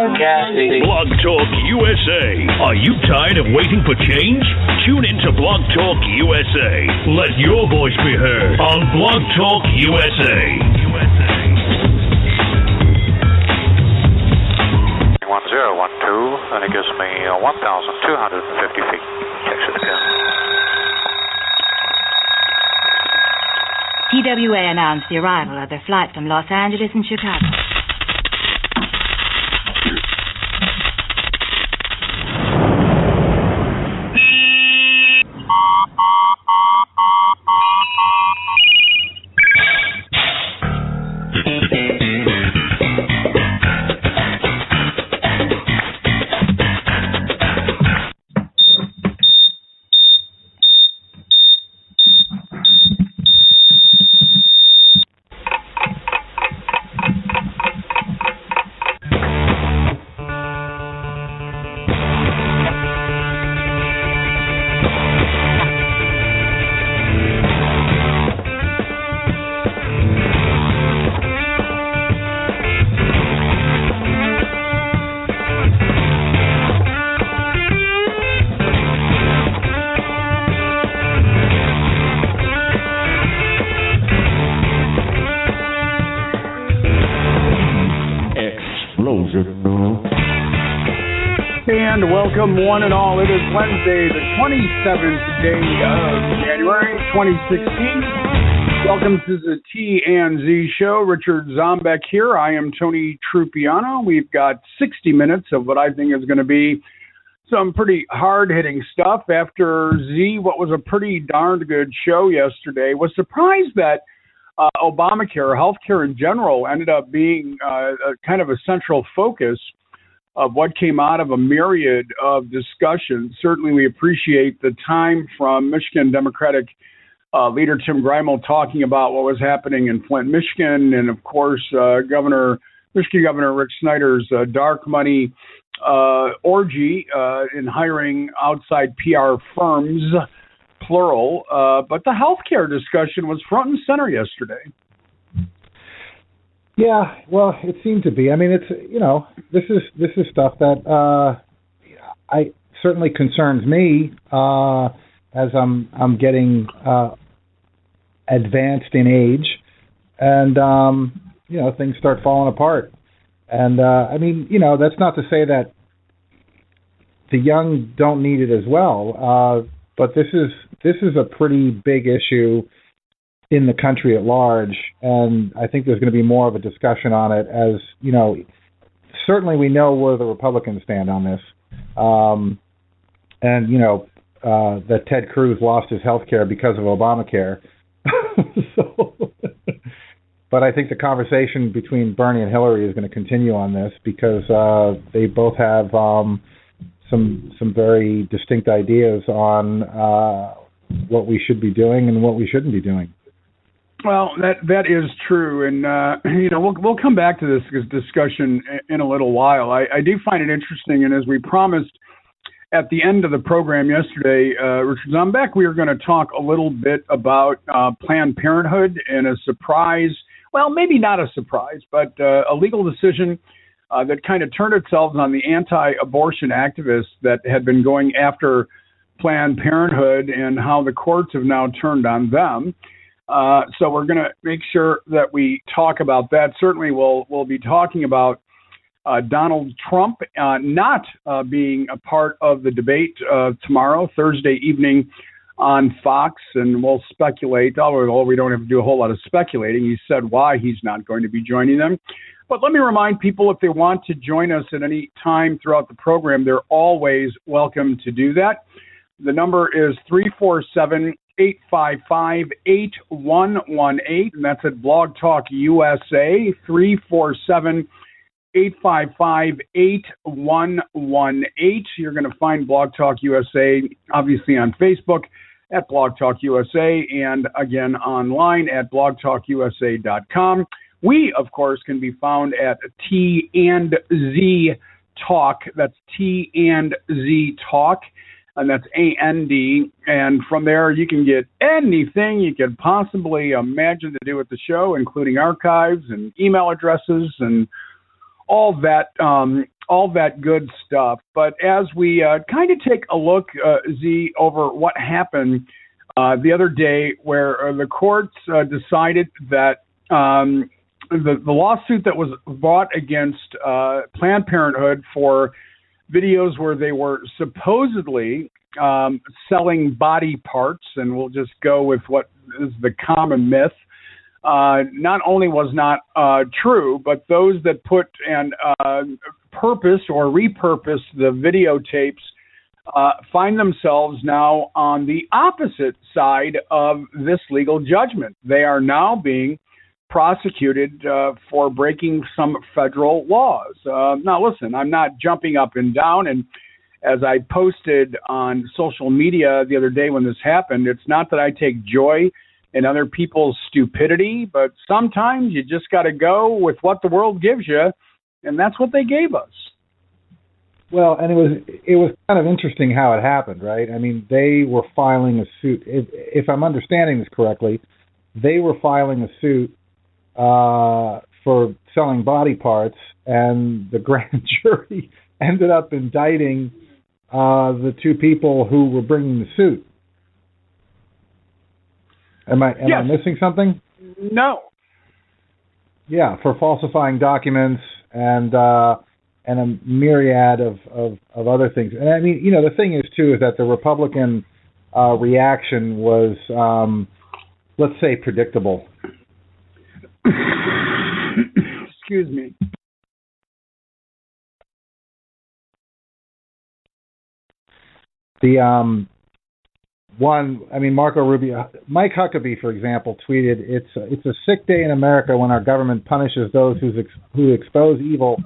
broadcasting. Blog Talk USA. Are you tired of waiting for change? Tune into Blog Talk USA. Let your voice be heard on Blog Talk USA. 1012, and it gives me 1,250 feet. Texas again. TWA announced the arrival of their flight from Los Angeles and Chicago. And welcome one and all. It is Wednesday, the 27th day of January, 2016. Welcome to the T&Z show. Richard Zombeck here. I am Tony Trupiano. We've got 60 minutes of what I think is going to be some pretty hard-hitting stuff. After what was a pretty darned good show yesterday, was surprised that Obamacare, healthcare in general, ended up being a kind of a central focus of what came out of a myriad of discussions. Certainly we appreciate the time from Michigan Democratic leader Tim Greimel talking about what was happening in Flint, Michigan, and of course Michigan Governor Rick Snyder's dark money orgy in hiring outside PR firms, plural. But the healthcare discussion was front and center yesterday. Yeah, well, it seemed to be. I mean, it's this is stuff that I certainly concerns me as I'm getting advanced in age, and things start falling apart. And I mean, that's not to say that the young don't need it as well, but this is a pretty big issue in the country at large, and I think there's going to be more of a discussion on it as, certainly we know where the Republicans stand on this, that Ted Cruz lost his health care because of Obamacare. But I think the conversation between Bernie and Hillary is going to continue on this because they both have some very distinct ideas on what we should be doing and what we shouldn't be doing. Well, that is true, and we'll come back to this discussion in a little while. I do find it interesting, and as we promised at the end of the program yesterday, Richard Zombeck, we are going to talk a little bit about Planned Parenthood and a surprise, well, maybe not a surprise, but a legal decision that kind of turned itself on the anti-abortion activists that had been going after Planned Parenthood and how the courts have now turned on them. So we're going to make sure that we talk about that. Certainly we'll be talking about Donald Trump not being a part of the debate tomorrow, Thursday evening on Fox, and we'll speculate, although we don't have to do a whole lot of speculating. He said why he's not going to be joining them. But let me remind people, if they want to join us at any time throughout the program, they're always welcome to do that. The number is 347-855-8118, and that's at Blog Talk USA, 347-855-8118. You're going to find Blog Talk USA, obviously, on Facebook at Blog Talk USA, and again online at blogtalkusa.com. We, of course, can be found at T&Z Talk. That's T&Z Talk. And that's AND, and from there you can get anything you could possibly imagine to do with the show, including archives and email addresses and all that all that good stuff. But as we kind of take a look, Z, over what happened the other day, where the courts decided that the lawsuit that was brought against Planned Parenthood for videos where they were supposedly selling body parts, and we'll just go with what is the common myth, not only was not true, but those that put and purpose or repurpose the videotapes find themselves now on the opposite side of this legal judgment. They are now being prosecuted for breaking some federal laws. Now, listen, I'm not jumping up and down, and as I posted on social media the other day when this happened, it's not that I take joy in other people's stupidity, but sometimes you just got to go with what the world gives you, and that's what they gave us. Well, and it was kind of interesting how it happened, right? I mean, they were filing a suit. If I'm understanding this correctly, they were filing a suit for selling body parts, and the grand jury ended up indicting the two people who were bringing the suit. Am I missing something? No. Yeah, for falsifying documents and a myriad of other things. And I mean, you know, the thing is too is that the Republican reaction was, let's say, predictable. Excuse me. The Marco Rubio, Mike Huckabee, for example, tweeted, "It's a sick day in America when our government punishes those who expose evil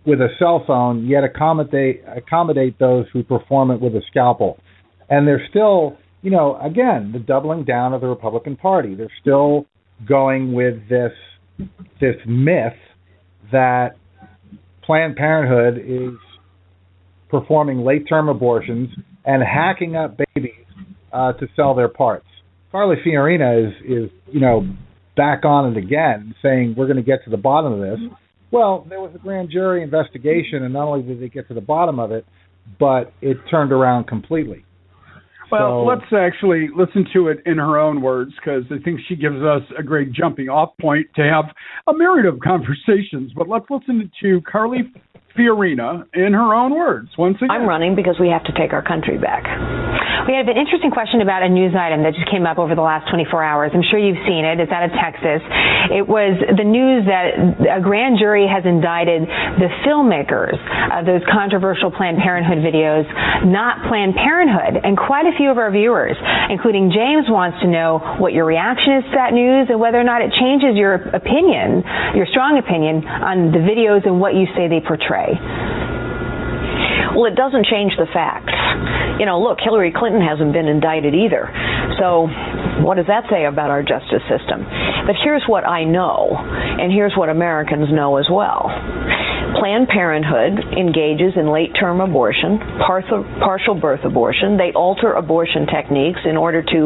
with a cell phone, yet accommodate those who perform it with a scalpel." And they're still, you know, again, the doubling down of the Republican Party. They're still going with this myth that Planned Parenthood is performing late-term abortions and hacking up babies to sell their parts. Carly Fiorina is you know, back on it again, saying we're going to get to the bottom of this. Well, there was a grand jury investigation, and not only did they get to the bottom of it, but it turned around completely. Well, let's actually listen to it in her own words, because I think she gives us a great jumping off point to have a myriad of conversations. But let's listen to Carly Fiorina in her own words once again. I'm running because we have to take our country back. We have an interesting question about a news item that just came up over the last 24 hours. I'm sure you've seen it. It's out of Texas. It was the news that a grand jury has indicted the filmmakers of those controversial Planned Parenthood videos, not Planned Parenthood. And quite a few of our viewers, including James, wants to know what your reaction is to that news and whether or not it changes your opinion, your strong opinion, on the videos and what you say they portray. Well, it doesn't change the facts. You know, look, Hillary Clinton hasn't been indicted either. So what does that say about our justice system? But here's what I know, and here's what Americans know as well. Planned Parenthood engages in late-term abortion, partial birth abortion. They alter abortion techniques in order to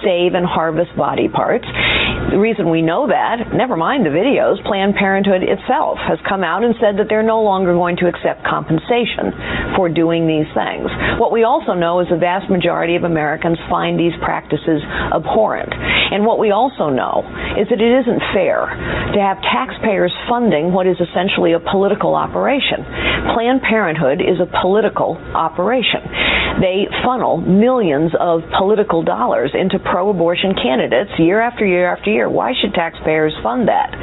save and harvest body parts. The reason we know that, never mind the videos, Planned Parenthood itself has come out and said that they're no longer going to accept compensation for doing these things. What we also know is the vast majority of Americans find these practices abhorrent. And what we also know is that it isn't fair to have taxpayers funding what is essentially a political operation. Planned Parenthood is a political operation. They funnel millions of political dollars into pro-abortion candidates year after year after year. Why should taxpayers fund that?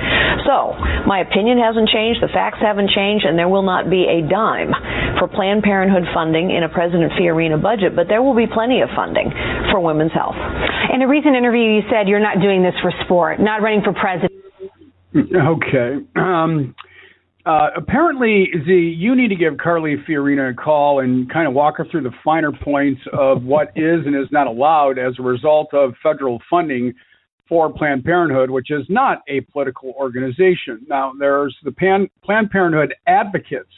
So, my opinion hasn't changed, the facts haven't changed, and there will not be a dime for Planned Parenthood funding in a President Fiorina budget, but there will be plenty of funding for women's health. In a recent interview, you said you're not doing this for sport, not running for president. Okay. Apparently, you need to give Carly Fiorina a call and kind of walk her through the finer points of what is and is not allowed as a result of federal funding for Planned Parenthood, which is not a political organization. Now, there's the Planned Parenthood Advocates,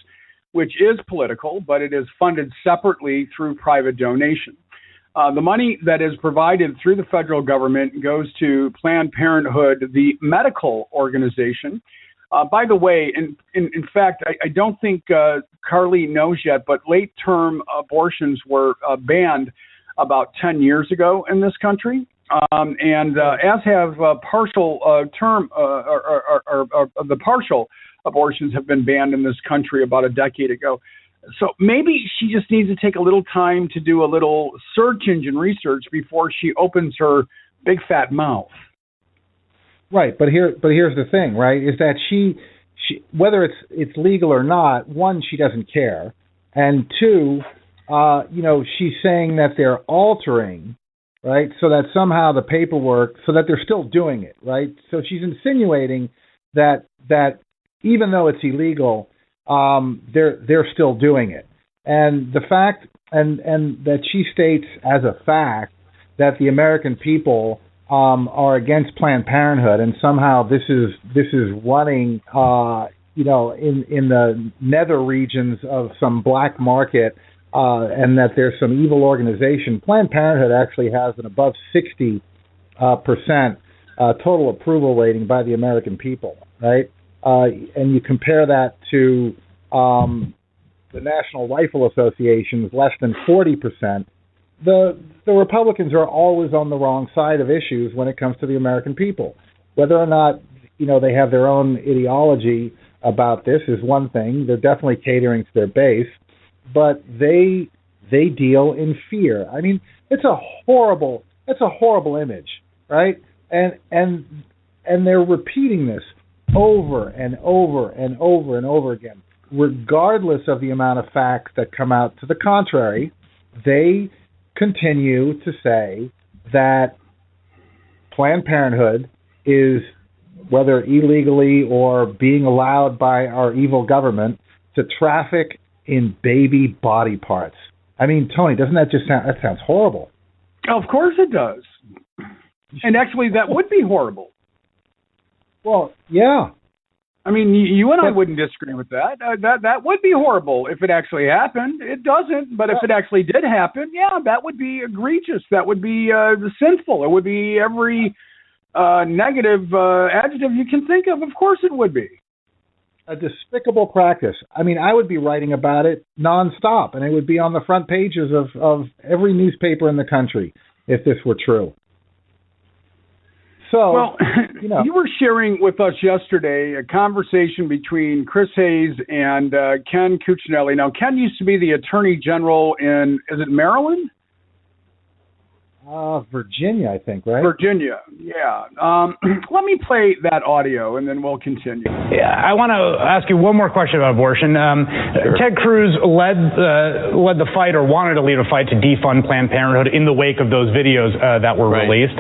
which is political, but it is funded separately through private donation. The money that is provided through the federal government goes to Planned Parenthood, the medical organization, By the way, in fact, I don't think Carly knows yet, but late-term abortions were banned about 10 years ago in this country, and as have partial term the partial abortions have been banned in this country about a decade ago. So maybe she just needs to take a little time to do a little search engine research before she opens her big fat mouth. Right, but here's the thing, right? Is that she whether it's legal or not, one, she doesn't care, and two, she's saying that they're altering, right, so that somehow the paperwork, so that they're still doing it, right? So she's insinuating that even though it's illegal, they're still doing it, and the fact, and that she states as a fact that the American people are against Planned Parenthood, and somehow this is running, in the nether regions of some black market, and that there's some evil organization. Planned Parenthood actually has an above 60% total approval rating by the American people, right? And you compare that to the National Rifle Association's less than 40%. The Republicans are always on the wrong side of issues when it comes to the American people. Whether or not they have their own ideology about this is one thing. They're definitely catering to their base, but they deal in fear. I mean, it's a horrible image, right? And they're repeating this over and over and over and over again, regardless of the amount of facts that come out to the contrary. They continue to say that Planned Parenthood is, whether illegally or being allowed by our evil government, to traffic in baby body parts. I mean, Tony, doesn't that that sounds horrible? Of course it does. And actually, that would be horrible. Well, yeah. I mean, you and I wouldn't disagree with that. That would be horrible if it actually happened. It doesn't, but if it actually did happen, yeah, that would be egregious. That would be sinful. It would be every negative adjective you can think of. Of course it would be. A despicable practice. I mean, I would be writing about it nonstop, and it would be on the front pages of every newspaper in the country if this were true. So, well, you were sharing with us yesterday a conversation between Chris Hayes and Ken Cuccinelli. Now, Ken used to be the Attorney General in, is it Maryland? Virginia, I think, right? Virginia, yeah. Let me play that audio, and then we'll continue. Yeah, I want to ask you one more question about abortion. Sure. Ted Cruz led the fight, or wanted to lead a fight, to defund Planned Parenthood in the wake of those videos that were released.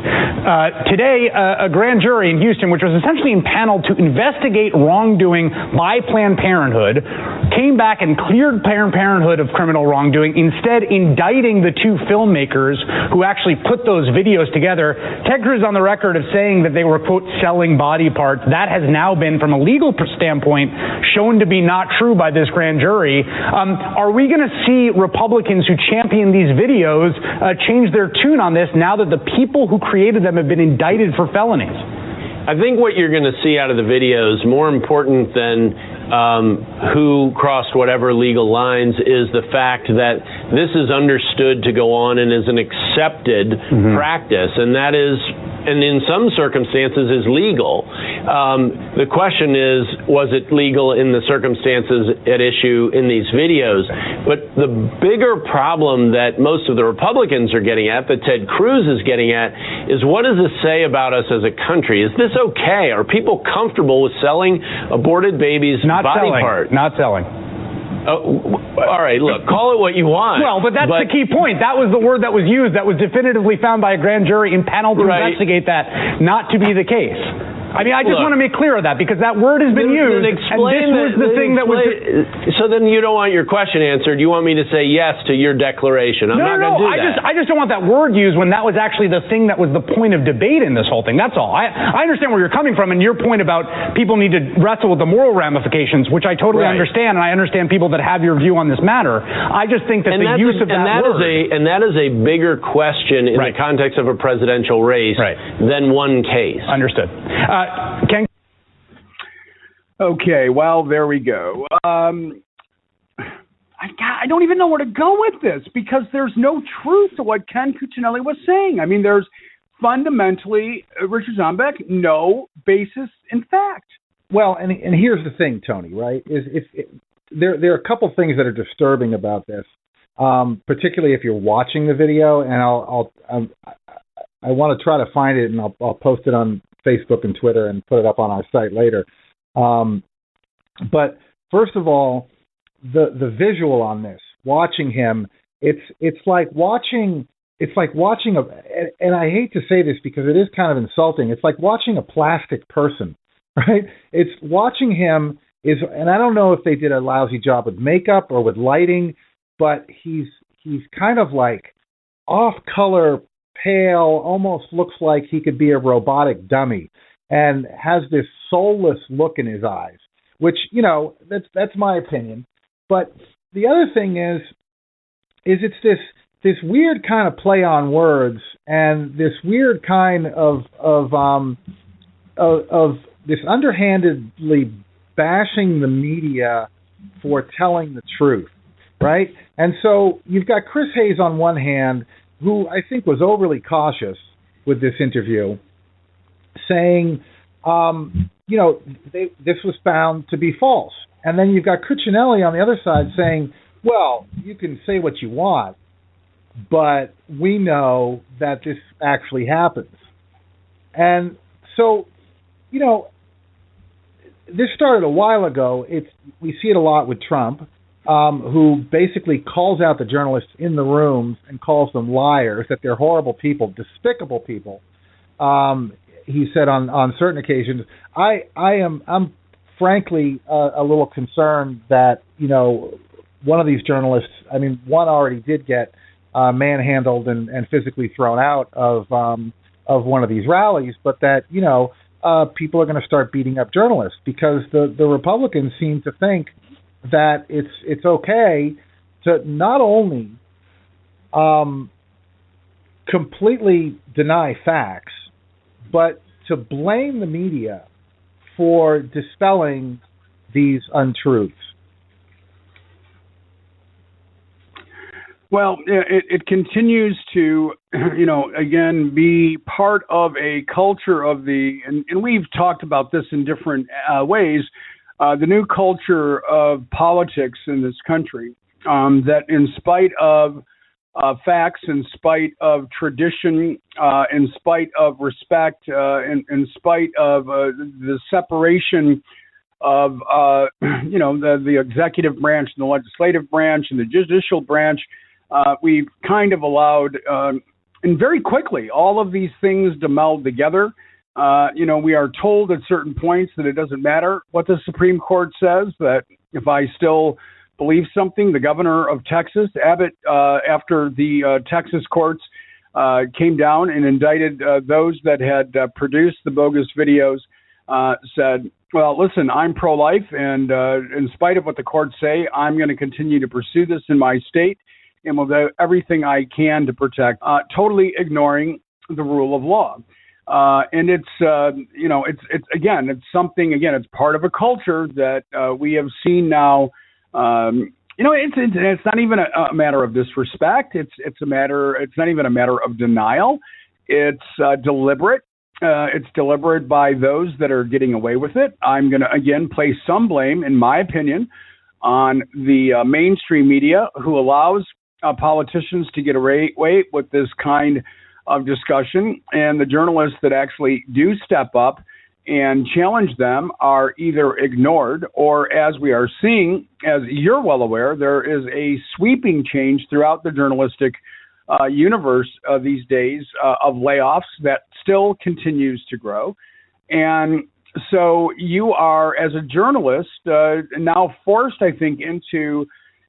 Today, a grand jury in Houston, which was essentially impaneled to investigate wrongdoing by Planned Parenthood, came back and cleared Planned Parenthood of criminal wrongdoing, instead indicting the two filmmakers who actually put those videos together. Ted Cruz on the record of saying that they were, quote, selling body parts. That has now been, from a legal standpoint, shown to be not true by this grand jury. Are we going to see Republicans who champion these videos change their tune on this now that the people who created them have been indicted for felonies? I think what you're going to see out of the videos, more important than who crossed whatever legal lines, is the fact that this is understood to go on and is an accepted practice, and that is, and in some circumstances, is legal. The question is, was it legal in the circumstances at issue in these videos? But the bigger problem that most of the Republicans are getting at, that Ted Cruz is getting at, is what does this say about us as a country? Is this okay? Are people comfortable with selling aborted babies' body parts? Not selling. All right, look, call it what you want. Well, but that's the key point. That was the word that was used, that was definitively found by a grand jury impaneled to investigate that not to be the case. I mean, I just want to make clear of that, because that word has been used, and this was the thing that was... So then you don't want your question answered. You want me to say yes to your declaration. I'm not going to do that. I just don't want that word used when that was actually the thing that was the point of debate in this whole thing. That's all. I understand where you're coming from, and your point about people need to wrestle with the moral ramifications, which I totally understand, and I understand people that have your view on this matter. I just think that the use of that word... And that is a bigger question in the context of a presidential race than one case. Understood. Ken? Okay, well, there we go. I don't even know where to go with this because there's no truth to what Ken Cuccinelli was saying. I mean, there's fundamentally, Richard Zombeck, no basis in fact. Well, and here's the thing, Tony, right, is there are a couple things that are disturbing about this, particularly if you're watching the video, and I want to try to find it, and I'll post it on Facebook and Twitter and put it up on our site later. But first of all, the visual on this, watching him, it's like watching and I hate to say this because it is kind of insulting. It's like watching a plastic person, right? It's watching him and I don't know if they did a lousy job with makeup or with lighting, but he's kind of like off color, pale, almost looks like he could be a robotic dummy, and has this soulless look in his eyes, which, that's my opinion. But the other thing is it's this weird kind of play on words and this weird kind of this underhandedly bashing the media for telling the truth, right? And so you've got Chris Hayes on one hand, who I think was overly cautious with this interview, saying, this was found to be false. And then you've got Cuccinelli on the other side saying, well, you can say what you want, but we know that this actually happens. And so, this started a while ago. We see it a lot with Trump, who basically calls out the journalists in the rooms and calls them liars, that they're horrible people, despicable people. He said on certain occasions, I'm frankly a little concerned that, one of these journalists, one already did get manhandled and physically thrown out of one of these rallies, but that, people are going to start beating up journalists because the Republicans seem to think that it's okay to not only completely deny facts, but to blame the media for dispelling these untruths. Well, it continues to, again, be part of a culture of and we've talked about this in different ways, the new culture of politics in this country, that in spite of facts, in spite of tradition, in spite of respect, in spite of the separation of, the executive branch and the legislative branch and the judicial branch, we've kind of allowed, and very quickly, all of these things to meld together. We are told at certain points that it doesn't matter what the Supreme Court says, that if I still believe something, the governor of Texas, Abbott, after the Texas courts came down and indicted those that had produced the bogus videos, said, well, listen, I'm pro-life, and in spite of what the courts say, I'm going to continue to pursue this in my state and will do everything I can to protect, totally ignoring the rule of law. And it's something, it's part of a culture that we have seen now. It's not even a matter of disrespect. It's not even a matter of denial. It's deliberate. It's deliberate by those that are getting away with it. I'm going to, again, place some blame, in my opinion, on the mainstream media, who allows politicians to get away with this kind of discussion, and the journalists that actually do step up and challenge them are either ignored, or, as we are seeing, as you're well aware, there is a sweeping change throughout the journalistic universe these days of layoffs that still continues to grow. And so you are, as a journalist, now forced, I think, into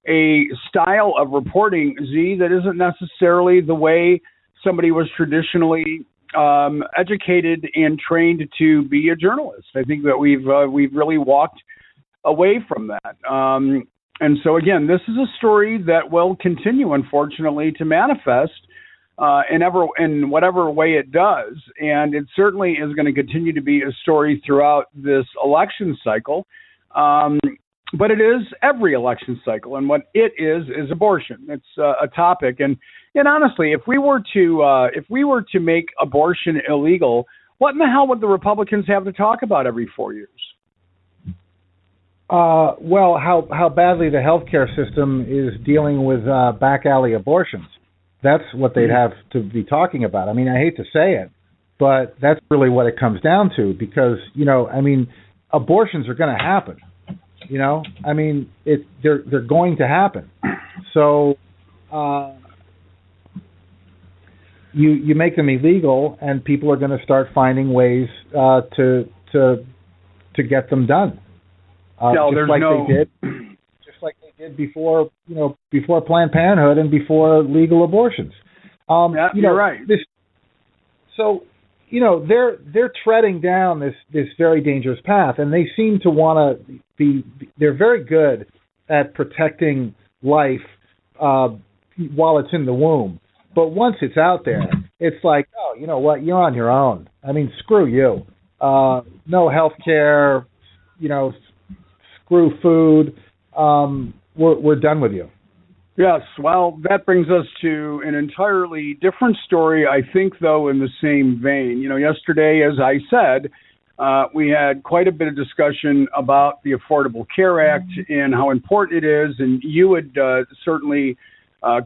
a style of reporting, Z, that isn't necessarily the way somebody was traditionally educated and trained to be a journalist. I think that we've really walked away from that. And so, again, this is a story that will continue, unfortunately, to manifest in whatever way it does. And it certainly is going to continue to be a story throughout this election cycle. But it is every election cycle. And what it is abortion. It's a topic. And honestly, if we were to make abortion illegal, what in the hell would the Republicans have to talk about every 4 years? Well, how badly the healthcare system is dealing with back alley abortions. That's what they'd have to be talking about. I mean, I hate to say it, but that's really what it comes down to, because, abortions are going to happen. They're going to happen. So you make them illegal, and people are going to start finding ways to get them done. Just like they did before Planned Parenthood and before legal abortions. You're right. They're treading down this very dangerous path, and they seem to want to be. They're very good at protecting life while it's in the womb, but once it's out there, it's like, oh, you know what? You're on your own. I mean, screw you. No health care. Screw food. We're done with you. Yes, well, that brings us to an entirely different story, I think, though, in the same vein. Yesterday, as I said, we had quite a bit of discussion about the Affordable Care Act and how important it is, and you had certainly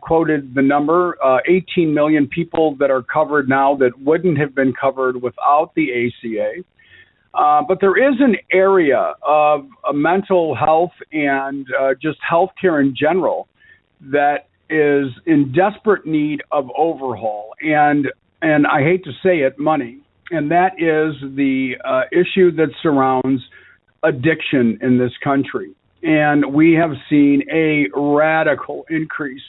quoted the number, 18 million people that are covered now that wouldn't have been covered without the ACA. But there is an area of mental health and just healthcare in general that is in desperate need of overhaul, and I hate to say it, money. And that is the issue that surrounds addiction in this country. And we have seen a radical increase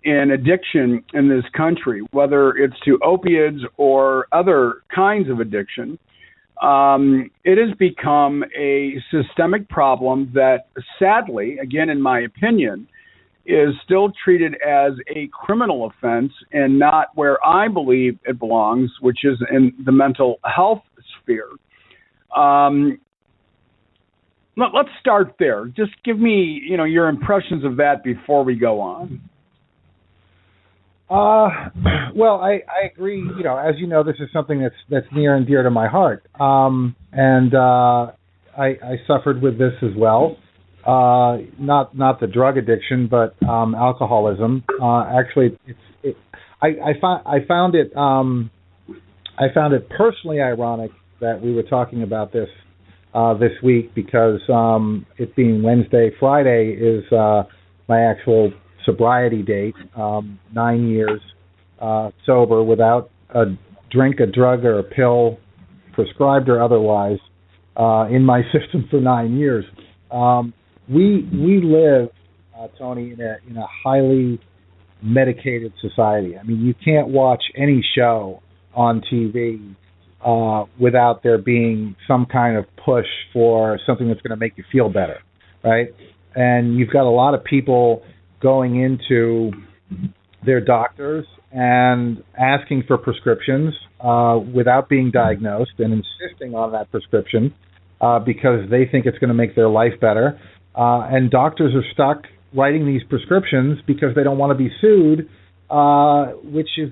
in addiction in this country, whether it's to opiates or other kinds of addiction. It has become a systemic problem that, sadly, again, in my opinion, is still treated as a criminal offense and not where I believe it belongs, which is in the mental health sphere. Let's start there. Just give me, your impressions of that before we go on. Well, I agree. As you know, this is something that's near and dear to my heart. And I suffered with this as well. Not the drug addiction, but alcoholism. Actually, I found it personally ironic that we were talking about this week, because it being Wednesday, Friday is my actual sobriety date. 9 years sober without a drink, a drug, or a pill, prescribed or otherwise, in my system for 9 years. We live, Tony, in a highly medicated society. I mean, you can't watch any show on TV without there being some kind of push for something that's going to make you feel better, right? And you've got a lot of people going into their doctors and asking for prescriptions without being diagnosed, and insisting on that prescription because they think it's going to make their life better. And doctors are stuck writing these prescriptions because they don't want to be sued, which is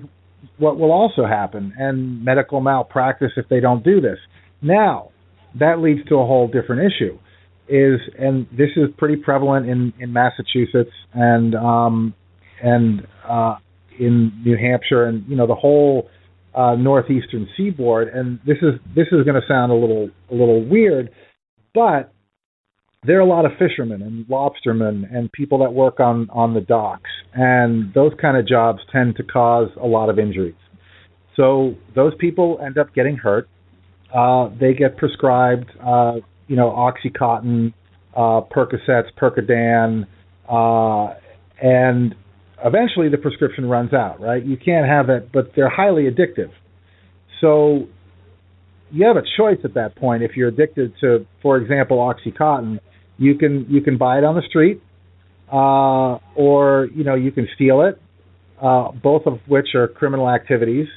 what will also happen, and medical malpractice if they don't do this. Now, that leads to a whole different issue. And this is pretty prevalent in Massachusetts and in New Hampshire and the whole northeastern seaboard. And this is going to sound a little weird, but there are a lot of fishermen and lobstermen and people that work on the docks, and those kind of jobs tend to cause a lot of injuries. So those people end up getting hurt. They get prescribed Oxycontin, Percocets, Percodan, and eventually the prescription runs out, right? You can't have it, but they're highly addictive. So you have a choice at that point. If you're addicted to, for example, Oxycontin, you can buy it on the street, or you can steal it, both of which are criminal activities.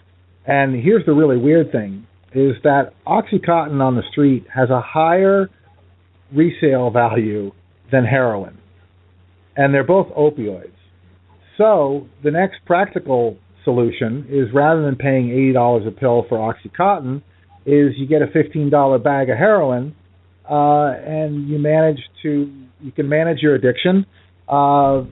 And here's the really weird thing, is that OxyContin on the street has a higher resale value than heroin. And they're both opioids. So the next practical solution is, rather than paying $80 a pill for OxyContin, is you get a $15 bag of heroin, and you can manage your addiction for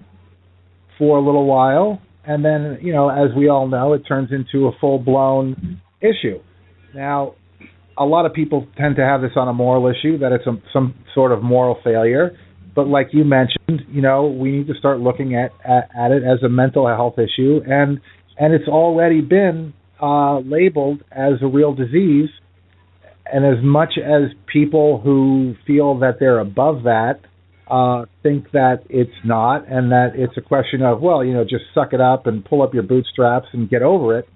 a little while, and then, as we all know, it turns into a full-blown issue. Now, a lot of people tend to have this on a moral issue, that it's some sort of moral failure. But like you mentioned, we need to start looking at it as a mental health issue, and it's already been labeled as a real disease. And as much as people who feel that they're above that think that it's not, and that it's a question of, just suck it up and pull up your bootstraps and get over it,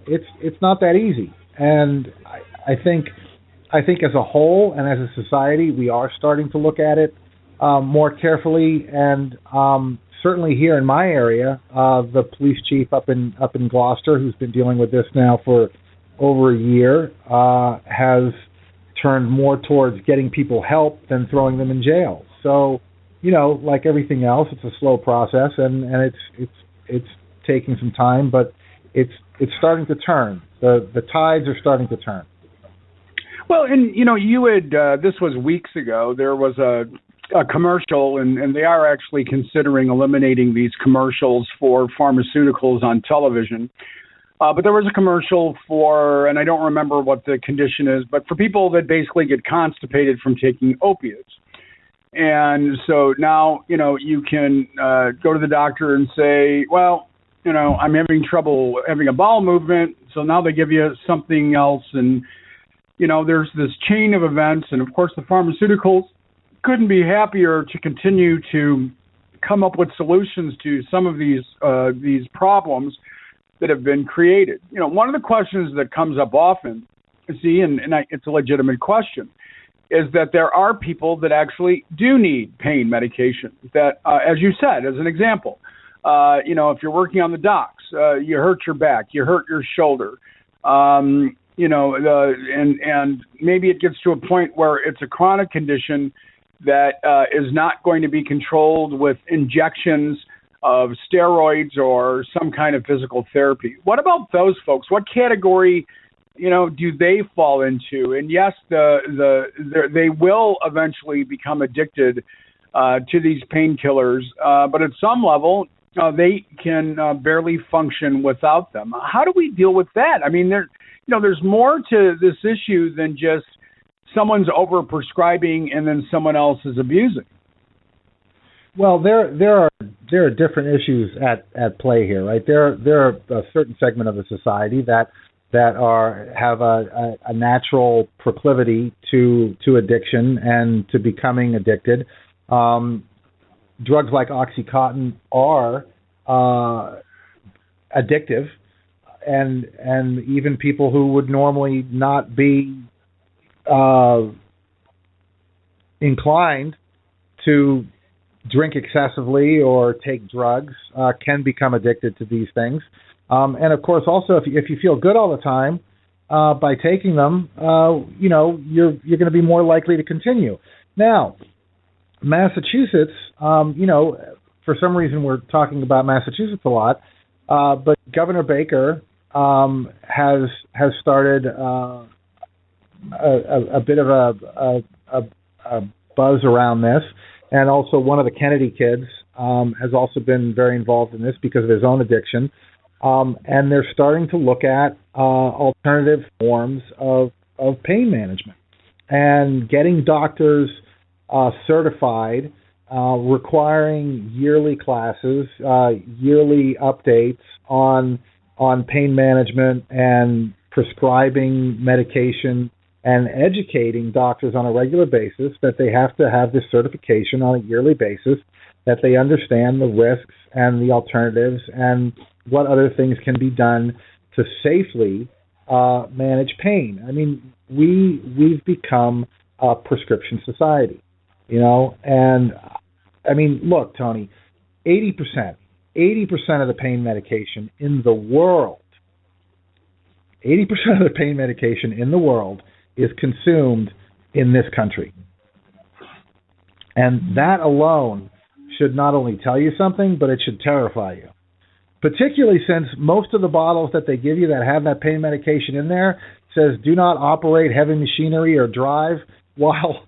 it's not that easy. And I think as a whole and as a society, we are starting to look at it more carefully. And certainly here in my area, the police chief up in Gloucester, who's been dealing with this now for over a year, has turned more towards getting people help than throwing them in jail. So, like everything else, it's a slow process, and it's taking some time, but it's starting to turn. The tides are starting to turn. Well, and you had this was weeks ago. There was a commercial, and they are actually considering eliminating these commercials for pharmaceuticals on television. But there was a commercial for, and I don't remember what the condition is, but for people that basically get constipated from taking opiates. And so now, you can go to the doctor and say, well, I'm having trouble having a bowel movement. So now they give you something else. And, there's this chain of events. And of course, the pharmaceuticals couldn't be happier to continue to come up with solutions to some of these problems that have been created. One of the questions that comes up often, it's a legitimate question, is that there are people that actually do need pain medication. That, as you said, as an example, if you're working on the docks, you hurt your back, you hurt your shoulder, and maybe it gets to a point where it's a chronic condition that is not going to be controlled with injections of steroids or some kind of physical therapy. What about those folks? What category, do they fall into? And yes, they will eventually become addicted to these painkillers, but at some level, they can barely function without them. How do we deal with that? I mean, there's more to this issue than just someone's over-prescribing and then someone else is abusing. Well, there are different issues at play here, right? There are a certain segment of the society that have a natural proclivity to addiction and to becoming addicted. Drugs like OxyContin are addictive, and even people who would normally not be inclined to drink excessively or take drugs can become addicted to these things. And of course, also, if you feel good all the time by taking them, you're going to be more likely to continue. Now, Massachusetts, for some reason we're talking about Massachusetts a lot, but Governor Baker has started a bit of a buzz around this. And also one of the Kennedy kids has also been very involved in this because of his own addiction. And they're starting to look at alternative forms of pain management and getting doctors certified, requiring yearly classes, yearly updates on pain management and prescribing medication, and educating doctors on a regular basis that they have to have this certification on a yearly basis, that they understand the risks and the alternatives and what other things can be done to safely manage pain. I mean, we've become a prescription society, and I mean, look, Tony, 80% 80% of the pain medication in the world, 80% of the pain medication in the world is consumed in this country. And that alone should not only tell you something, but it should terrify you. Particularly since most of the bottles that they give you that have that pain medication in there says do not operate heavy machinery or drive while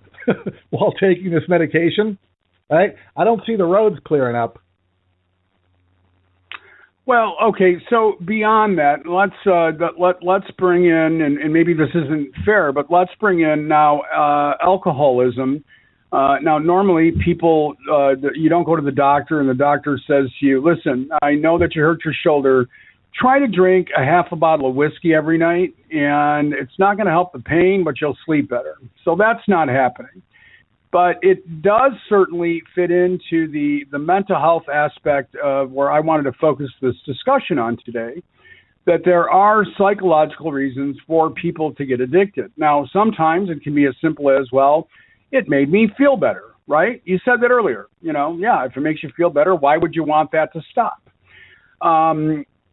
while taking this medication. Right? I don't see the roads clearing up. Well, okay. So beyond that, let's bring in, and maybe this isn't fair, but let's bring in now alcoholism. Now, normally people, you don't go to the doctor and the doctor says to you, listen, I know that you hurt your shoulder. Try to drink a half a bottle of whiskey every night, and it's not going to help the pain, but you'll sleep better. So that's not happening. But it does certainly fit into the mental health aspect of where I wanted to focus this discussion on today, that there are psychological reasons for people to get addicted. Now, sometimes it can be as simple as, well, it made me feel better, right? You said that earlier. If it makes you feel better, why would you want that to stop?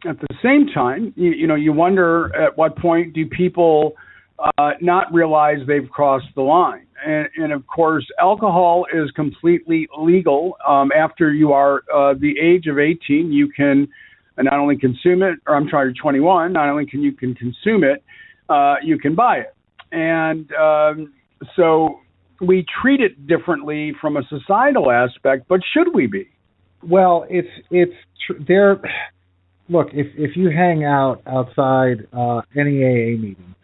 At the same time, you wonder at what point do people not realize they've crossed the line. And of course, alcohol is completely legal. After you are the age of 18, you can not only consume it, or I'm sorry, you're 21, not only can you consume it, you can buy it. And so we treat it differently from a societal aspect, but should we be? Well, there. Look, if you hang out outside any AA meeting,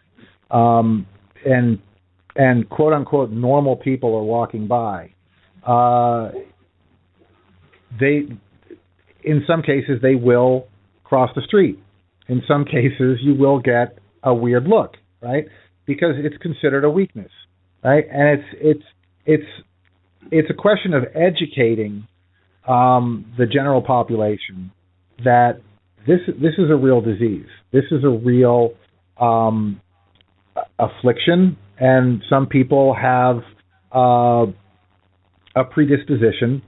and quote unquote normal people are walking by, in some cases they will cross the street. In some cases you will get a weird look, right? Because it's considered a weakness, right? And it's a question of educating the general population that this is a real disease. This is a real affliction, and some people have a predisposition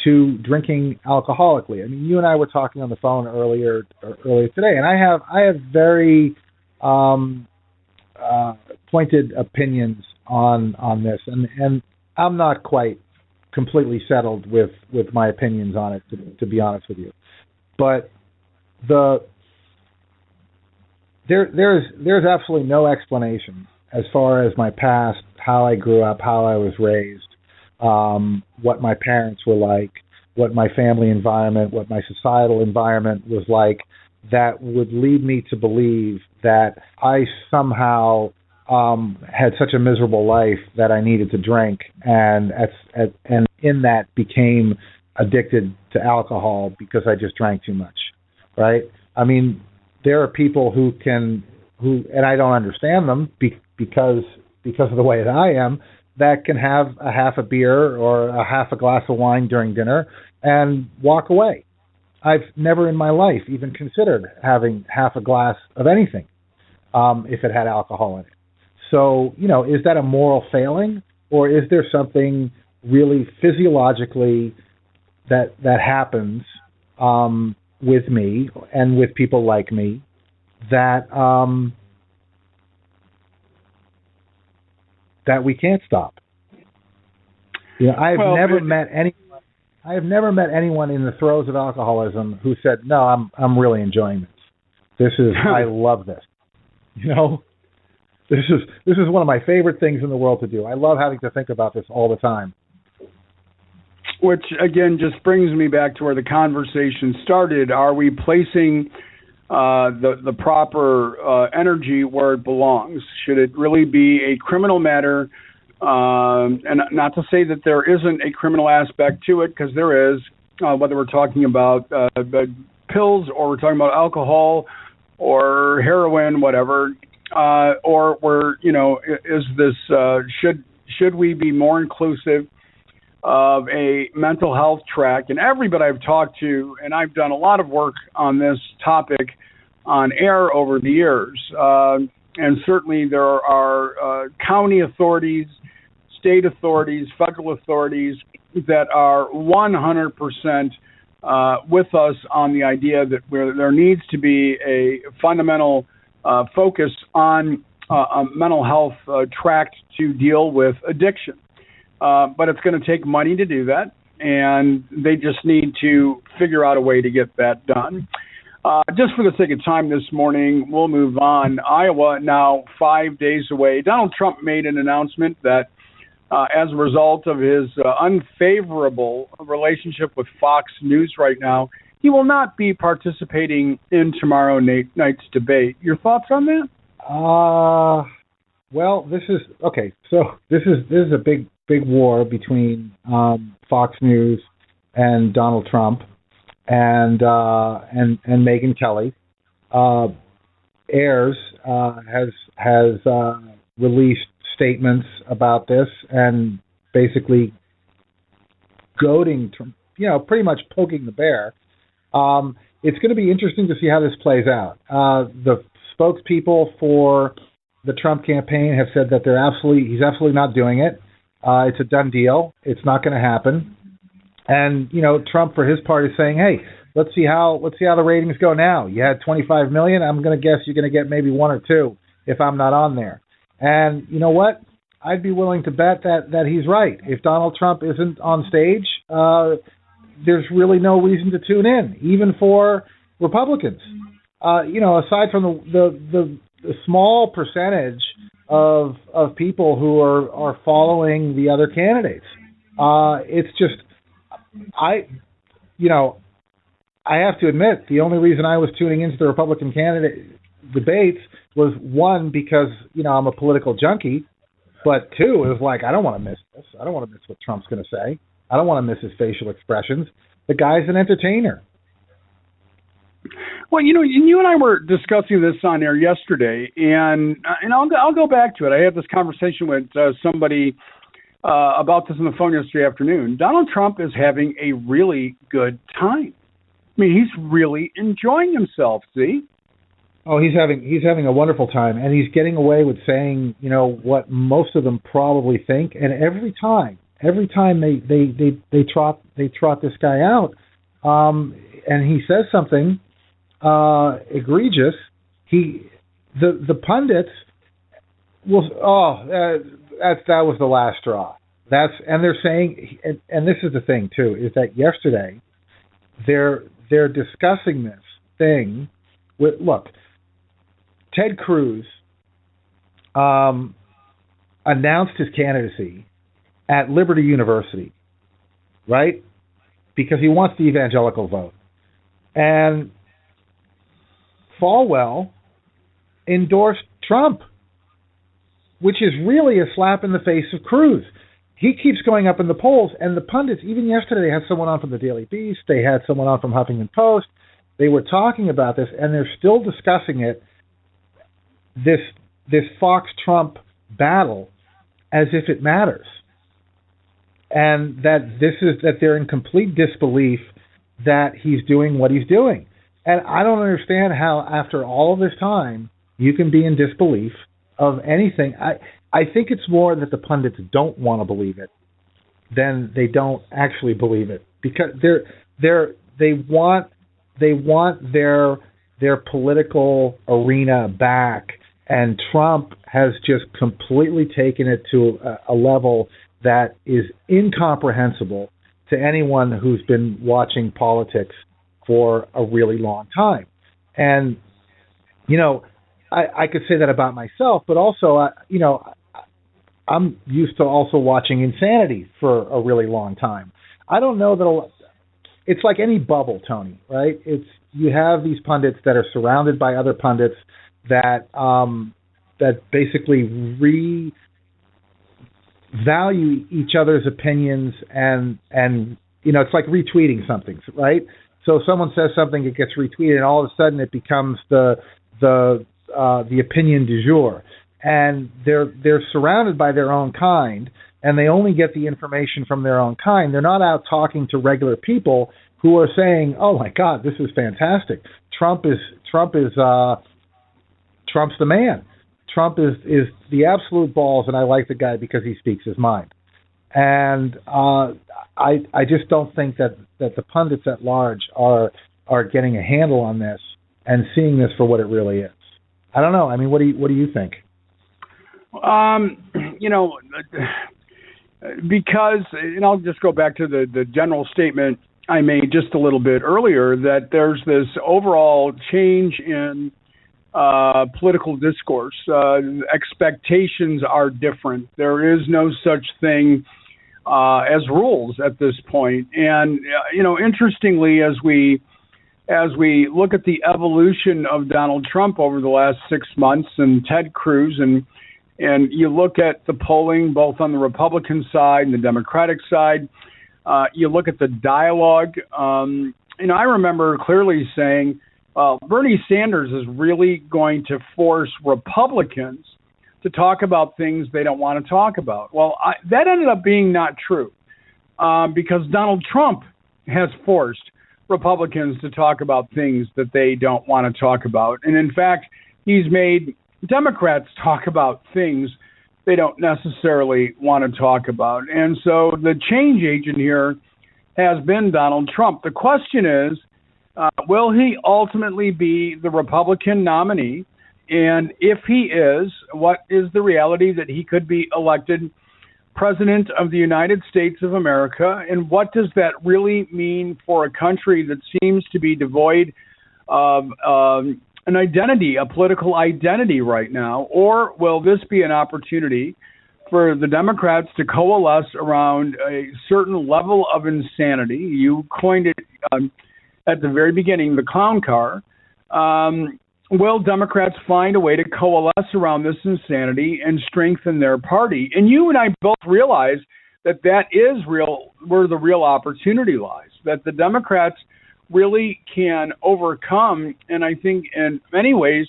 to drinking alcoholically. I mean, you and I were talking on the phone earlier today, and I have very pointed opinions on this, and I'm not quite completely settled with my opinions on it, to be honest with you. But there's absolutely no explanation as far as my past, how I grew up, how I was raised, what my parents were like, what my family environment, what my societal environment was like, that would lead me to believe that I somehow had such a miserable life that I needed to drink, and in that became addicted to alcohol because I just drank too much, right? I mean, there are people who and I don't understand them because of the way that I am, that can have a half a beer or a half a glass of wine during dinner and walk away. I've never in my life even considered having half a glass of anything if it had alcohol in it. So, is that a moral failing, or is there something really physiologically that happens with me and with people like me that that we can't stop? I have never met anyone in the throes of alcoholism who said, "No, I'm really enjoying this. I love this." This is one of my favorite things in the world to do. I love having to think about this all the time. Which, again, just brings me back to where the conversation started. Are we placing the proper energy where it belongs? Should it really be a criminal matter? And not to say that there isn't a criminal aspect to it, because there is, whether we're talking about pills or we're talking about alcohol or heroin, whatever, or we're, is this, should we be more inclusive of a mental health track? And everybody I've talked to, and I've done a lot of work on this topic on air over the years, and certainly there are county authorities, state authorities, federal authorities that are 100% with us on the idea that there needs to be a fundamental focus on a mental health tract to deal with addiction. But it's going to take money to do that, and they just need to figure out a way to get that done. Just for the sake of time this morning, we'll move on. Iowa now 5 days away. Donald Trump made an announcement that as a result of his unfavorable relationship with Fox News right now, he will not be participating in tomorrow night's debate. Your thoughts on that? Well, this is okay. So this is a big war between Fox News and Donald Trump and Megyn Kelly. Ayers has released statements about this and basically goading, pretty much poking the bear. It's going to be interesting to see how this plays out. The spokespeople for the Trump campaign have said that he's absolutely not doing it. It's a done deal. It's not going to happen. And Trump, for his part, is saying, "Hey, let's see how the ratings go now. You had 25 million. I'm going to guess you're going to get maybe 1 or 2 if I'm not on there." And you know what? I'd be willing to bet that he's right. If Donald Trump isn't on stage, there's really no reason to tune in, even for Republicans. Aside from the small percentage of people who are following the other candidates, it's just I have to admit the only reason I was tuning into the Republican candidate debates was, one, because I'm a political junkie, but two, it was like, I don't want to miss this. I don't want to miss what Trump's going to say. I don't want to miss his facial expressions. The guy's an entertainer. Well, you and I were discussing this on air yesterday, and I'll go back to it. I had this conversation with somebody about this on the phone yesterday afternoon. Donald Trump is having a really good time. I mean, he's really enjoying himself. See? Oh, he's having a wonderful time, and he's getting away with saying, what most of them probably think. And every time they trot this guy out, and he says something egregious, the pundits will. That was the last straw. And they're saying, and this is the thing too, is that yesterday they're discussing this thing with, look, Ted Cruz announced his candidacy at Liberty University, right? Because he wants the evangelical vote. And Falwell endorsed Trump, which is really a slap in the face of Cruz. He keeps going up in the polls, and the pundits, even yesterday, they had someone on from the Daily Beast, they had someone on from Huffington Post, they were talking about this, and they're still discussing it, this Fox-Trump battle, as if it matters. And that they're in complete disbelief that he's doing what he's doing. And I don't understand how, after all of this time, you can be in disbelief of anything. I think it's more that the pundits don't want to believe it than they don't actually believe it, because they want their political arena back, and Trump has just completely taken it to a level that is incomprehensible to anyone who's been watching politics for a really long time. And, I could say that about myself, but also, I'm used to also watching insanity for a really long time. I don't know that it's like any bubble, Tony, right? You have these pundits that are surrounded by other pundits that basically value each other's opinions, and it's like retweeting something, right? So someone says something, it gets retweeted, and all of a sudden it becomes the opinion du jour. And they're surrounded by their own kind, and they only get the information from their own kind. They're not out talking to regular people who are saying, "Oh my God, this is fantastic. Trump's the man. Trump is the absolute balls, and I like the guy because he speaks his mind." And I just don't think that the pundits at large are getting a handle on this and seeing this for what it really is. I don't know. I mean, what do you think? Because, and I'll just go back to the general statement I made just a little bit earlier, that there's this overall change in political discourse. Expectations are different. There is no such thing as rules at this point. And, interestingly, as we look at the evolution of Donald Trump over the last 6 months and Ted Cruz, and you look at the polling both on the Republican side and the Democratic side, you look at the dialogue. I remember clearly saying, Bernie Sanders is really going to force Republicans to talk about things they don't want to talk about. Well, that ended up being not true because Donald Trump has forced Republicans to talk about things that they don't want to talk about. And in fact, he's made Democrats talk about things they don't necessarily want to talk about. And so the change agent here has been Donald Trump. The question is, will he ultimately be the Republican nominee? And if he is, what is the reality that he could be elected President of the United States of America? And what does that really mean for a country that seems to be devoid of an identity, a political identity right now? Or will this be an opportunity for the Democrats to coalesce around a certain level of insanity? You coined it at the very beginning, the clown car. Will Democrats find a way to coalesce around this insanity and strengthen their party? And you and I both realize that is where the real opportunity lies, that the Democrats really can overcome, and I think in many ways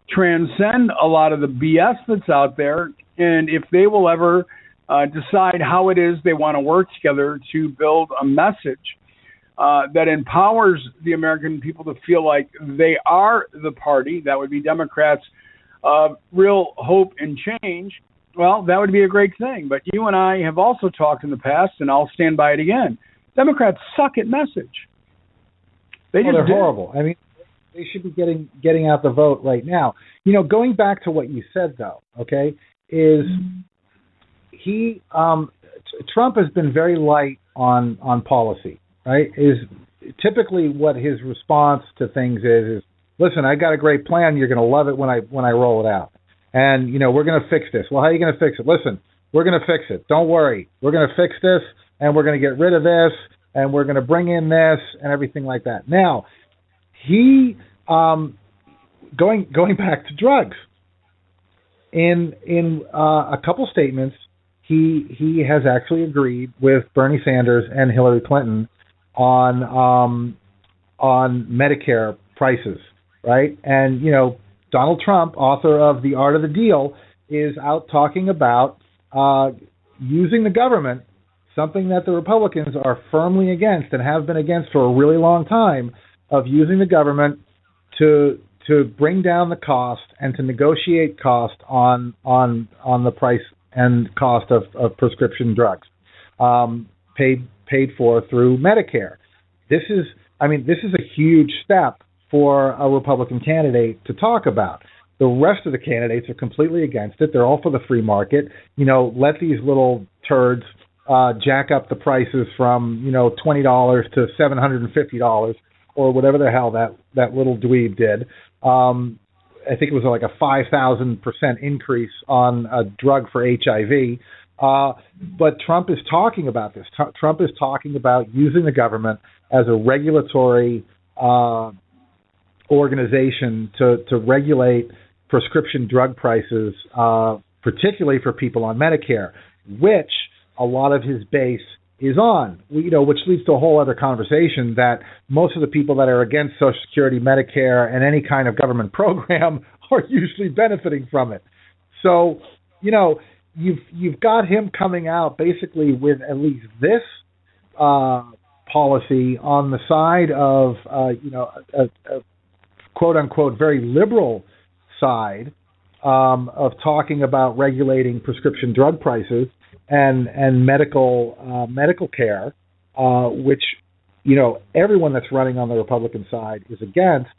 transcend a lot of the BS that's out there. And if they will ever decide how it is they want to work together to build a message that empowers the American people to feel like they are the party, that would be Democrats, real hope and change, well, that would be a great thing. But you and I have also talked in the past, and I'll stand by it again. Democrats suck at message. They're horrible. I mean, they should be getting out the vote right now. Going back to what you said, though, okay, is Trump has been very light on policy, right? Is typically what his response to things is listen, I got a great plan. You're going to love it when I roll it out. And, we're going to fix this. Well, how are you going to fix it? Listen, we're going to fix it. Don't worry. We're going to fix this, and we're going to get rid of this, and we're going to bring in this and everything like that. Now, he going back to drugs. In a couple statements, he has actually agreed with Bernie Sanders and Hillary Clinton on Medicare prices, right? And Donald Trump, author of The Art of the Deal, is out talking about using the government, something that the Republicans are firmly against and have been against for a really long time, of using the government to bring down the cost and to negotiate cost on the price and cost of prescription drugs paid for through Medicare. This is a huge step for a Republican candidate to talk about. The rest of the candidates are completely against it. They're all for the free market. Let these little turds jack up the prices from $20 to $750 or whatever the hell that little dweeb did. I think it was like a 5,000% increase on a drug for HIV. But Trump is talking about this. Trump is talking about using the government as a regulatory organization to regulate prescription drug prices, particularly for people on Medicare, which a lot of his base is on, which leads to a whole other conversation that most of the people that are against Social Security, Medicare, and any kind of government program are usually benefiting from it. So, you've got him coming out basically with at least this policy on the side of, a quote unquote very liberal side of talking about regulating prescription drug prices. and medical care, which everyone that's running on the Republican side is against,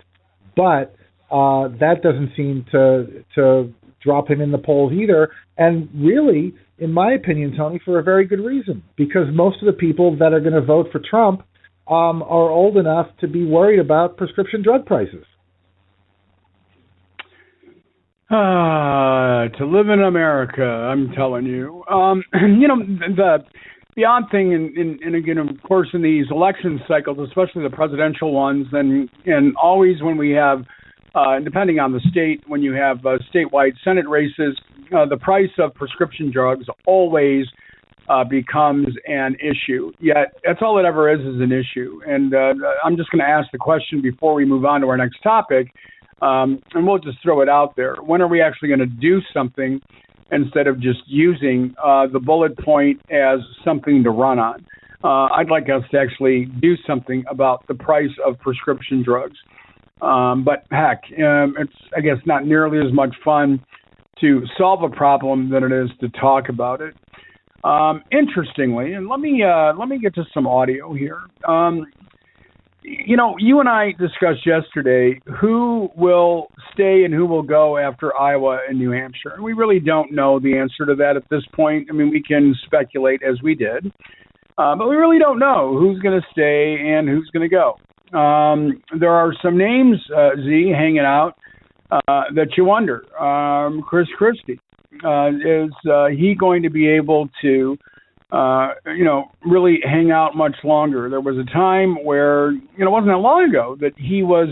but that doesn't seem to drop him in the polls either. And really, in my opinion, Tony, for a very good reason, because most of the people that are going to vote for Trump are old enough to be worried about prescription drug prices. To live in America, I'm telling you. The odd thing, and again, of course, in these election cycles, especially the presidential ones, and always when we have, depending on the state, when you have statewide Senate races, the price of prescription drugs always becomes an issue. Yet that's all it ever is an issue. And I'm just going to ask the question before we move on to our next topic, and we'll just throw it out there. When are we actually going to do something instead of just using the bullet point as something to run on? I'd like us to actually do something about the price of prescription drugs. But heck, it's, I guess, not nearly as much fun to solve a problem than it is to talk about it. Interestingly, and let me get to some audio here. You and I discussed yesterday who will stay and who will go after Iowa and New Hampshire. And we really don't know the answer to that at this point. I mean, we can speculate as we did, but we really don't know who's going to stay and who's going to go. There are some names, Z, hanging out that you wonder. Chris Christie, is he going to be able to really hang out much longer? There was a time where, it wasn't that long ago that he was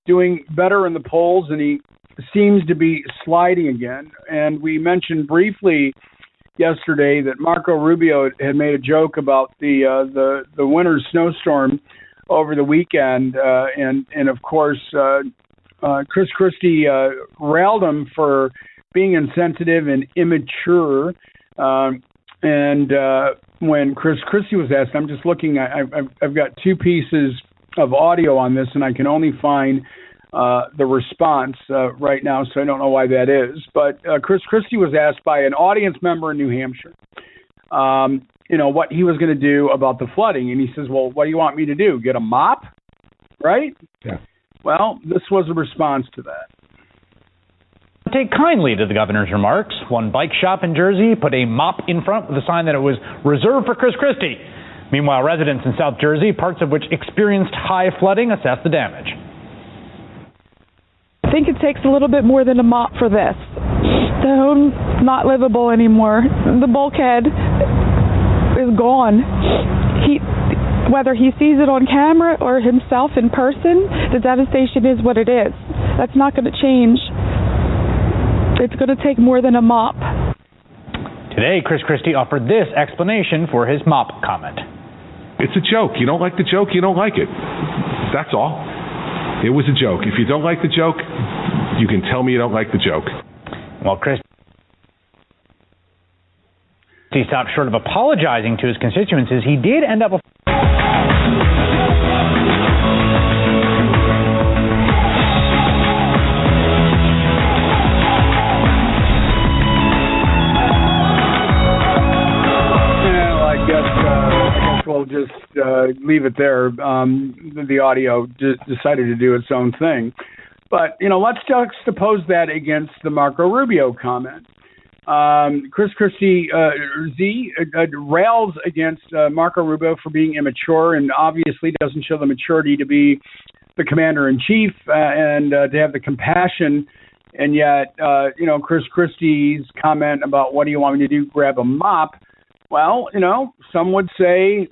doing better in the polls, and he seems to be sliding again. And we mentioned briefly yesterday that Marco Rubio had made a joke about the winter snowstorm over the weekend, and of course, Chris Christie railed him for being insensitive and immature. And when Chris Christie was asked, I'm just looking, I've got two pieces of audio on this, and I can only find the response right now, so I don't know why that is. But Chris Christie was asked by an audience member in New Hampshire, what he was going to do about the flooding. And he says, well, what do you want me to do? Get a mop? Right? Yeah. Well, this was a response to that. Take kindly to the governor's remarks. One bike shop in Jersey put a mop in front with a sign that it was reserved for Chris Christie. Meanwhile, residents in South Jersey, parts of which experienced high flooding, assess the damage. I think it takes a little bit more than a mop for this. The home's not livable anymore. The bulkhead is gone. Whether he sees it on camera or himself in person, the devastation is what it is. That's not going to change. It's going to take more than a mop. Today, Chris Christie offered this explanation for his mop comment. It's a joke. You don't like the joke, you don't like it. That's all. It was a joke. If you don't like the joke, you can tell me you don't like the joke. Well, Chris stopped short of apologizing to his constituents. He did end up we'll just leave it there. The audio decided to do its own thing. But, let's juxtapose that against the Marco Rubio comment. Chris Christie, rails against Marco Rubio for being immature and obviously doesn't show the maturity to be the commander-in-chief and to have the compassion. And yet, Chris Christie's comment about what do you want me to do, grab a mop, well, some would say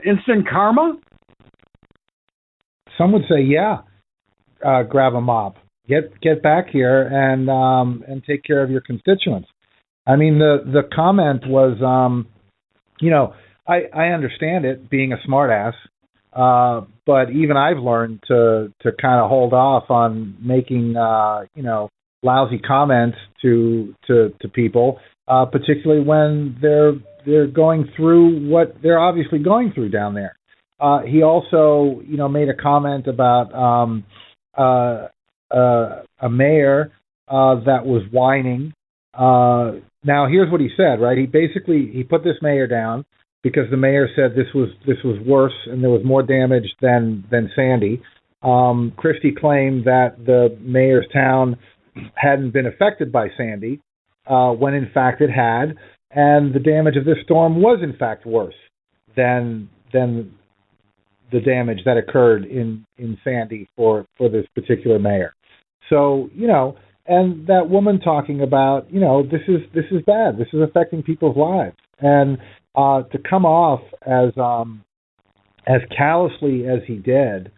instant karma. Some would say, grab a mop, get back here and take care of your constituents. I mean, the comment was, I understand it being a smartass, but even I've learned to kind of hold off on making lousy comments to people. Particularly when they're going through what they're obviously going through down there. He also, made a comment about a mayor that was whining, Now, here's what he said, right? He put this mayor down because the mayor said this was worse and there was more damage than Sandy. Christie claimed that the mayor's town hadn't been affected by Sandy, when in fact it had, and the damage of this storm was in fact worse than the damage that occurred in Sandy for this particular mayor. So, and that woman talking about, this is bad. This is affecting people's lives. And to come off as callously as he did,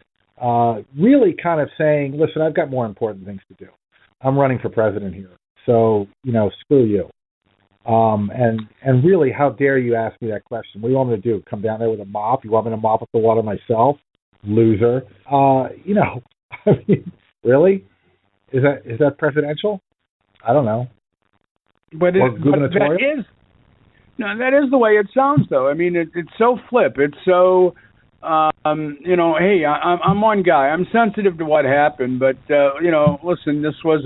really kind of saying, listen, I've got more important things to do. I'm running for president here. So, screw you. And really, how dare you ask me that question? What do you want me to do? Come down there with a mop? You want me to mop up the water myself? Loser. I mean, really? Is that presidential? I don't know. But that is the way it sounds, though. I mean, it's so flip. It's so, hey, I'm one guy. I'm sensitive to what happened, but listen, this was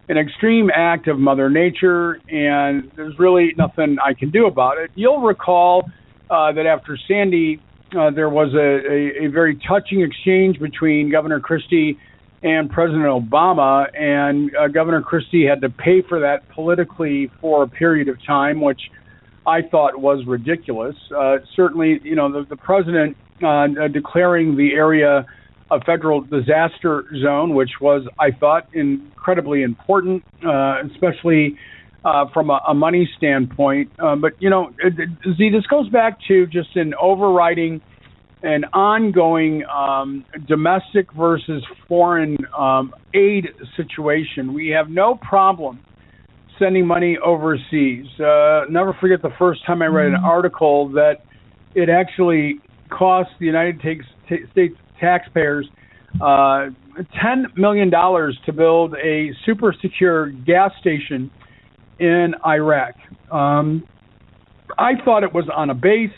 an extreme act of Mother Nature, and there's really nothing I can do about it. You'll recall that after Sandy, there was a very touching exchange between Governor Christie and President Obama, and Governor Christie had to pay for that politically for a period of time, which I thought was ridiculous. Certainly, the president declaring the area a federal disaster zone, which was, I thought, incredibly important, especially from a money standpoint. But, Z, this goes back to just an overriding and ongoing domestic versus foreign aid situation. We have no problem sending money overseas. Never forget the first time I read an article that it actually cost the United States taxpayers $10 million to build a super secure gas station in Iraq. I thought it was on a base.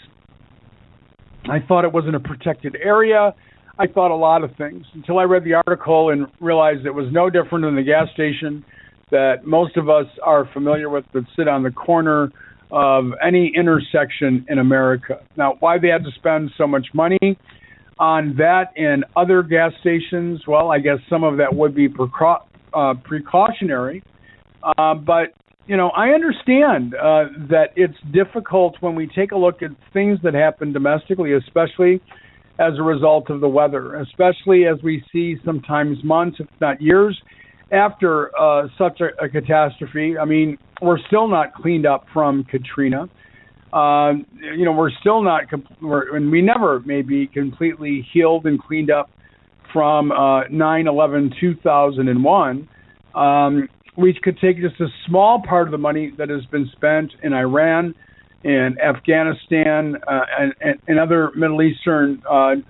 I thought it was in a protected area. I thought a lot of things until I read the article and realized it was no different than the gas station that most of us are familiar with that sit on the corner of any intersection in America. Now, why they had to spend so much money on that and other gas stations, well, I guess some of that would be precautionary. But, I understand that it's difficult when we take a look at things that happen domestically, especially as a result of the weather, especially as we see sometimes months, if not years, after such a catastrophe. I mean, we're still not cleaned up from Katrina. We're still not, and we never may be completely healed and cleaned up from 9/11/2001. We could take just a small part of the money that has been spent in Iran and Afghanistan and other Middle Eastern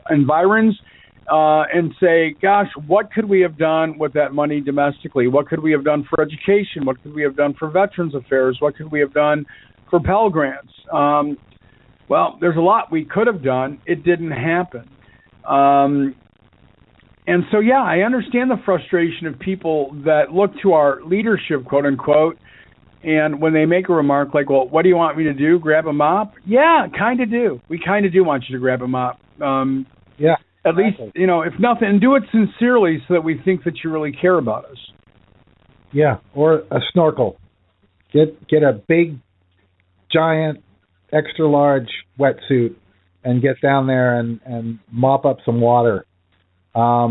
environs and say, gosh, what could we have done with that money domestically? What could we have done for education? What could we have done for Veterans Affairs? What could we have done for Pell Grants? Well, there's a lot we could have done. It didn't happen. And so, yeah, I understand the frustration of people that look to our leadership, quote unquote, and when they make a remark like, well, what do you want me to do? Grab a mop? Yeah, kind of do. We kind of do want you to grab a mop. Yeah. At least, if nothing, and do it sincerely so that we think that you really care about us. Yeah, or a snorkel. Get a big, giant, extra large wetsuit and get down there and mop up some water. I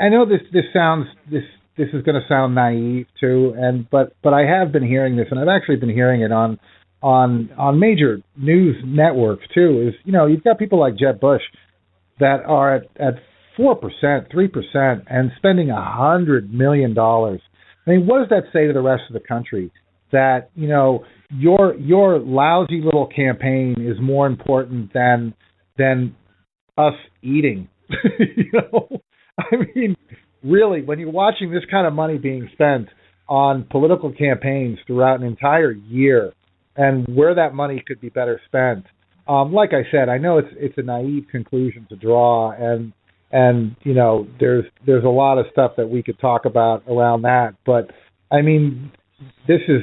know this is going to sound naive too, but I have been hearing this, and I've actually been hearing it on major news networks too. Is you've got people like Jeb Bush that are at 4%, 3%, and spending $100 million. I mean, what does that say to the rest of the country? That your lousy little campaign is more important than us eating. I mean, really, when you're watching this kind of money being spent on political campaigns throughout an entire year, and where that money could be better spent. Like I said, I know it's a naive conclusion to draw, and there's a lot of stuff that we could talk about around that. But I mean, this is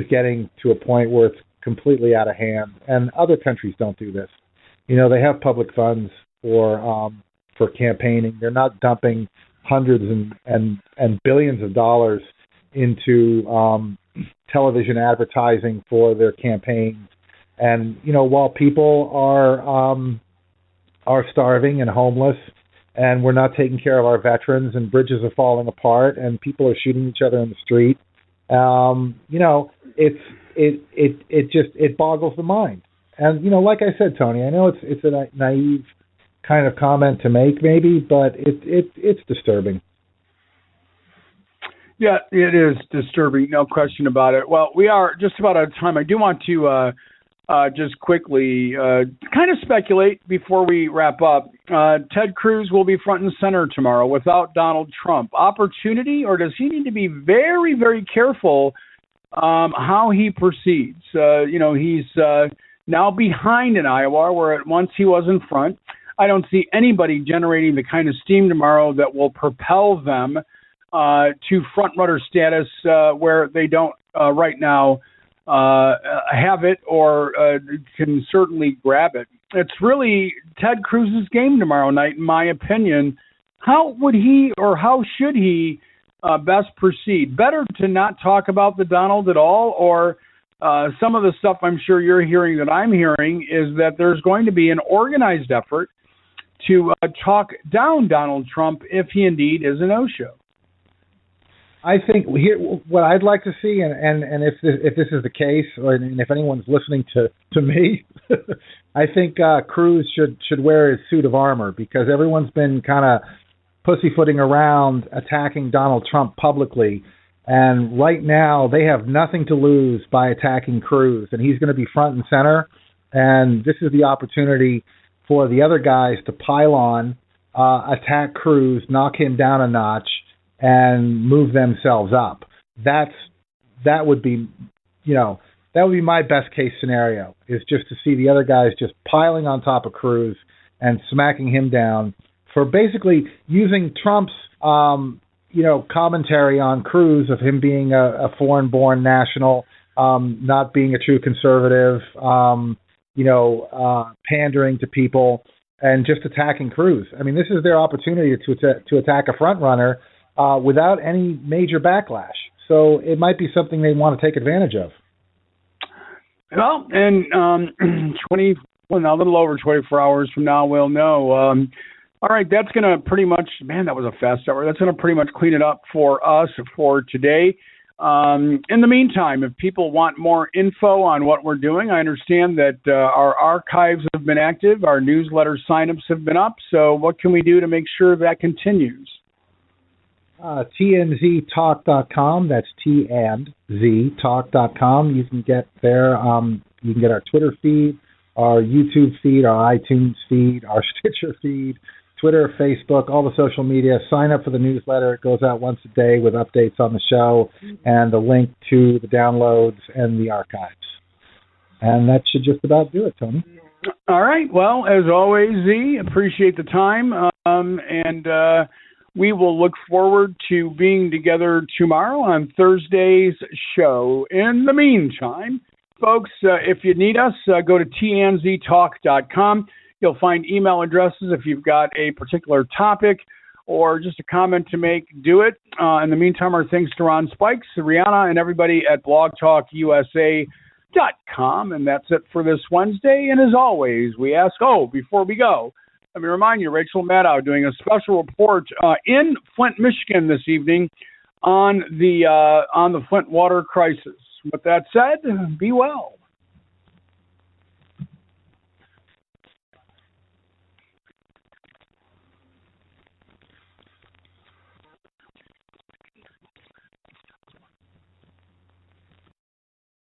getting to a point where it's completely out of hand, and other countries don't do this. You know, they have public funds for campaigning. They're not dumping hundreds and billions of dollars into television advertising for their campaigns. And you know, while people are starving and homeless, and we're not taking care of our veterans, and bridges are falling apart, and people are shooting each other in the street, you know, it boggles the mind. And you know, like I said, Tony, I know it's a naive kind of comment to make, maybe, but it's disturbing. Yeah, it is disturbing, no question about it. Well, we are just about out of time. I do want to just quickly kind of speculate before we wrap up. Ted Cruz will be front and center tomorrow without Donald Trump. Opportunity, or does he need to be very, very careful how he proceeds? You know, he's now behind in Iowa, where at once he was in front. I don't see anybody generating the kind of steam tomorrow that will propel them to front-runner status where they don't right now have it or can certainly grab it. It's really Ted Cruz's game tomorrow night, in my opinion. How would he, or how should he best proceed? Better to not talk about the Donald at all, or some of the stuff I'm sure you're hearing that I'm hearing is that there's going to be an organized effort to talk down Donald Trump if he indeed is a no-show. I think here, what I'd like to see, and if this is the case, or and if anyone's listening to me, I think Cruz should wear his suit of armor, because everyone's been kind of pussyfooting around attacking Donald Trump publicly, and right now they have nothing to lose by attacking Cruz, and he's going to be front and center, and this is the opportunity for the other guys to pile on, attack Cruz, knock him down a notch, and move themselves up. That would be, you know, that would be my best case scenario, is just to see the other guys just piling on top of Cruz and smacking him down for basically using Trump's, you know, commentary on Cruz of him being a foreign-born national, not being a true conservative, you know, pandering to people, and just attacking Cruz. I mean, this is their opportunity to attack a front runner without any major backlash. So it might be something they want to take advantage of. Well, and a little over 24 hours from now, we'll know. All right, that's going to pretty much, man, that was a fast hour. That's going to pretty much clean it up for us for today. In the meantime, if people want more info on what we're doing, I understand that our archives have been active, our newsletter signups have been up. So what can we do to make sure that continues? TNZTalk.com. That's TNZTalk.com. You can get there. You can get our Twitter feed, our YouTube feed, our iTunes feed, our Stitcher feed, Twitter, Facebook, all the social media. Sign up for the newsletter. It goes out once a day with updates on the show and the link to the downloads and the archives. And that should just about do it, Tony. All right. Well, as always, Z, appreciate the time. And we will look forward to being together tomorrow on Thursday's show. In the meantime, folks, if you need us, go to tnztalk.com. You'll find email addresses if you've got a particular topic or just a comment to make. Do it. In the meantime, our thanks to Ron Spikes, Rihanna, and everybody at blogtalkusa.com. And that's it for this Wednesday. And as always, we ask, before we go, let me remind you, Rachel Maddow doing a special report in Flint, Michigan this evening on the Flint water crisis. With that said, be well.